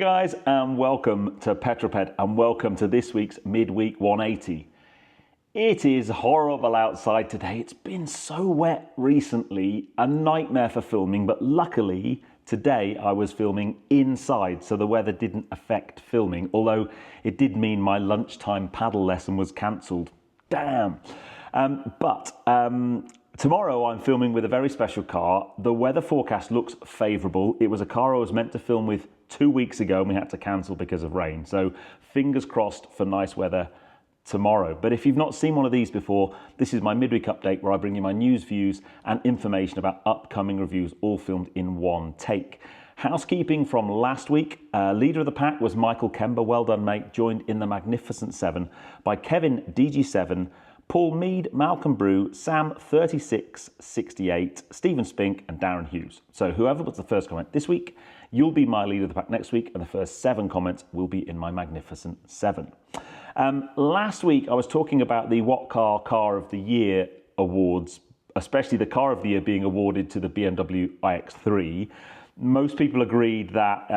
guys, and welcome to Petrol Ped, and welcome to this week's midweek 180. It is horrible outside today. It's been so wet recently, a nightmare for filming, but luckily today I was filming inside, so the weather didn't affect filming, although it did mean my lunchtime paddle lesson was cancelled. Damn. Tomorrow I'm filming with a very special car. The weather forecast looks favourable. It was a car I was meant to film with 2 weeks ago and we had to cancel because of rain. So fingers crossed for nice weather tomorrow. But if you've not seen one of these before, this is my midweek update where I bring you my news, views and information about upcoming reviews, all filmed in one take. Housekeeping from last week. Leader of the pack was Michael Kember. Well done, mate. Joined in the Magnificent Seven by Kevin DG7, Paul Mead, Malcolm Brew, Sam 3668, Stephen Spink and Darren Hughes. So whoever puts the first comment this week, you'll be my leader of the pack next week, and the first 7 comments will be in my Magnificent 7. Last week I was talking about the What Car of the Year awards, especially the Car of the Year being awarded to the BMW iX3. Most people agreed that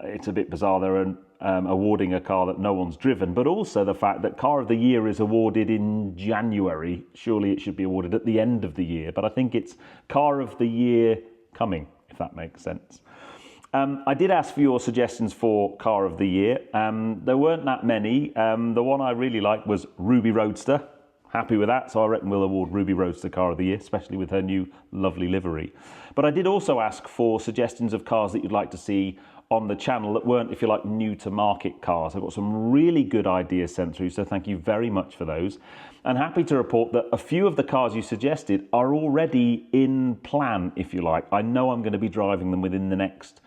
it's a bit bizarre they're awarding a car that no one's driven, but also the fact that Car of the Year is awarded in January. Surely it should be awarded at the end of the year, but I think it's Car of the Year coming, if that makes sense. I did ask for your suggestions for Car of the Year. There weren't that many. The one I really liked was Ruby Roadster. Happy with that, so I reckon we'll award Ruby Roadster Car of the Year, especially with her new lovely livery. But I did also ask for suggestions of cars that you'd like to see on the channel that weren't, if you like, new to market cars. I've got some really good ideas sent through, so thank you very much for those. And happy to report that a few of the cars you suggested are already in plan, if you like. I know I'm going to be driving them within the next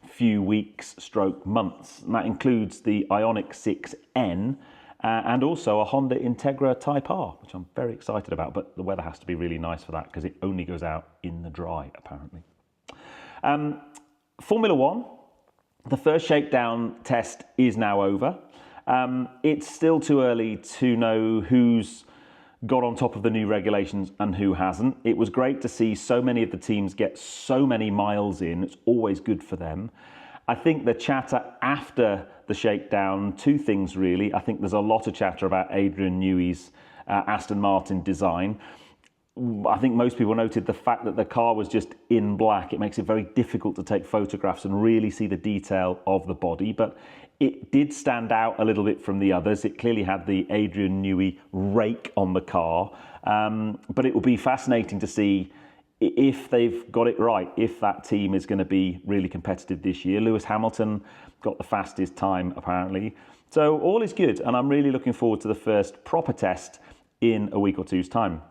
few weeks stroke months, and that includes the Ioniq 6N and also a Honda Integra Type R, which I'm very excited about, but the weather has to be really nice for that because it only goes out in the dry, apparently. Formula One, the first shakedown test is now over. It's still too early to know who's got on top of the new regulations and who hasn't. It was great to see so many of the teams get so many miles in. It's always good for them. I think the chatter after the shakedown, 2 things really. I think there's a lot of chatter about Adrian Newey's Aston Martin design. I think most people noted the fact that the car was just in black. It makes it very difficult to take photographs and really see the detail of the body, but it did stand out a little bit from the others. It clearly had the Adrian Newey rake on the car, but it will be fascinating to see if they've got it right, if that team is going to be really competitive this year. Lewis Hamilton got the fastest time, apparently. So all is good, and I'm really looking forward to the first proper test in a week or two's time.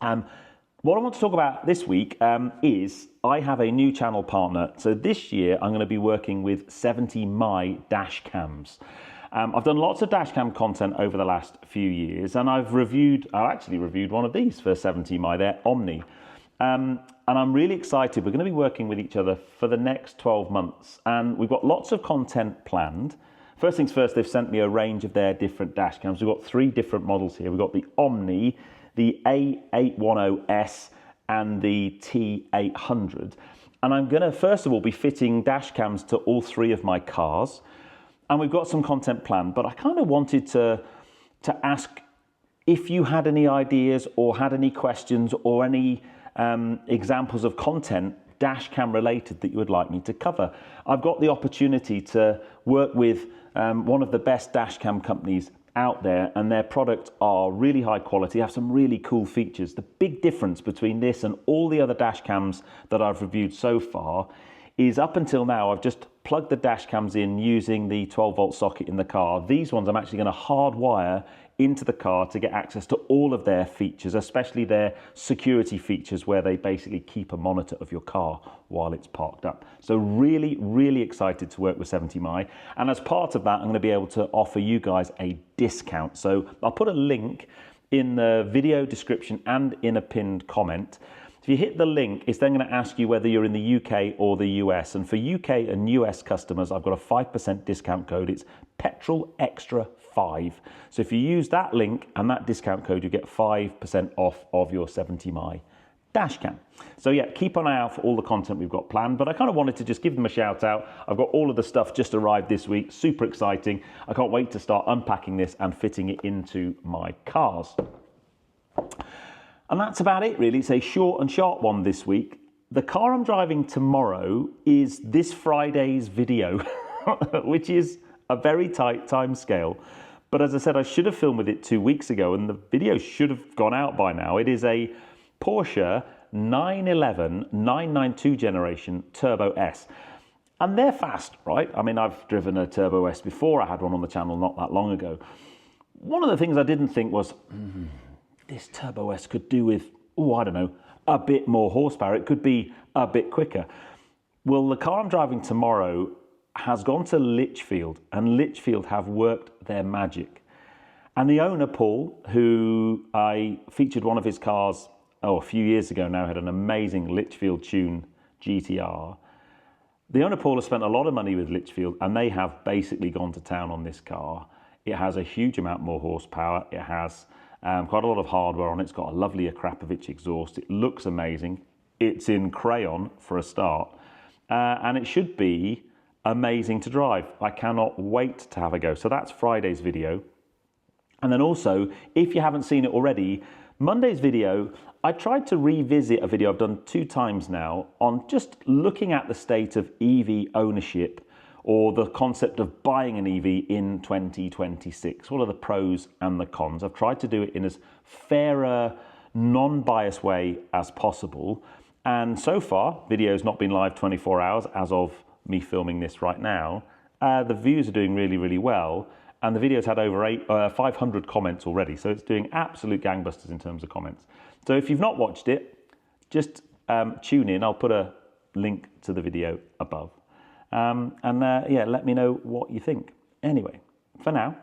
What I want to talk about this week is I have a new channel partner. So this year I'm going to be working with 70my Dashcams. I've done lots of Dashcam content over the last few years, and I actually reviewed one of these for 70my, their Omni. And I'm really excited. We're going to be working with each other for the next 12 months, and we've got lots of content planned. First things first, they've sent me a range of their different Dashcams. We've got 3 different models here. We've got the Omni, the A810S and the T800. And I'm going to, first of all, be fitting dash cams to all 3 of my cars. And we've got some content planned, but I kind of wanted to ask if you had any ideas or had any questions or any examples of content dash cam related that you would like me to cover. I've got the opportunity to work with one of the best dash cam companies out there, and their products are really high quality, have some really cool features. The big difference between this and all the other dash cams that I've reviewed so far is up until now I've just plugged the dash cams in using the 12-volt socket in the car. These ones I'm actually going to hardwire into the car to get access to all of their features, especially their security features where they basically keep a monitor of your car while it's parked up. So really, really excited to work with 70my. And as part of that, I'm going to be able to offer you guys a discount. So I'll put a link in the video description and in a pinned comment. If you hit the link, it's then going to ask you whether you're in the UK or the US. And for UK and US customers, I've got a 5% discount code. It's Petrol Extra 5. So if you use that link and that discount code, you get 5% off of your 70my Dashcam. So yeah, keep an eye out for all the content we've got planned, but I kind of wanted to just give them a shout out. I've got all of the stuff just arrived this week, super exciting. I can't wait to start unpacking this and fitting it into my cars. And that's about it really. It's a short and sharp one this week. The car I'm driving tomorrow is this Friday's video, which is a very tight time scale. But as I said, I should have filmed with it 2 weeks ago and the video should have gone out by now. It is a Porsche 911 992 generation Turbo S. And they're fast, right? I mean, I've driven a Turbo S before. I had one on the channel not that long ago. One of the things I didn't think was, this Turbo S could do with, I don't know, a bit more horsepower. It could be a bit quicker. Well, the car I'm driving tomorrow has gone to Litchfield, and Litchfield have worked their magic. And the owner, Paul, who I featured one of his cars, a few years ago now, had an amazing Litchfield Tune GTR. The owner, Paul, has spent a lot of money with Litchfield, and they have basically gone to town on this car. It has a huge amount more horsepower. It has quite a lot of hardware on it. It's got a lovely Akrapovic exhaust. It looks amazing. It's in crayon for a start. And it should be amazing to drive. I cannot wait to have a go. So that's Friday's video. And then also, if you haven't seen it already, Monday's video, I tried to revisit a video I've done 2 times now on just looking at the state of EV ownership, or the concept of buying an EV in 2026. What are the pros and the cons? I've tried to do it in as fairer, non-biased way as possible. And so far, video's not been live 24 hours as of me filming this right now. The views are doing really, really well. And the video's had over 500 comments already. So it's doing absolute gangbusters in terms of comments. So if you've not watched it, just tune in. I'll put a link to the video above. Yeah, let me know what you think. Anyway, for now,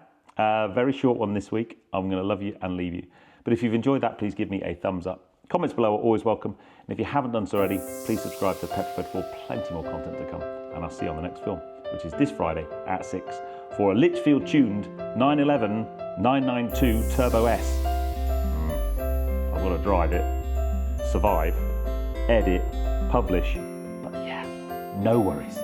very short one this week. I'm going to love you and leave you. But if you've enjoyed that, please give me a thumbs up. Comments below are always welcome. And if you haven't done so already, please subscribe to Petrol Ped for plenty more content to come. And I'll see you on the next film, which is this Friday at 6 for a Litchfield tuned 911 992 Turbo S. I've got to drive it, survive, edit, publish. But yeah, no worries.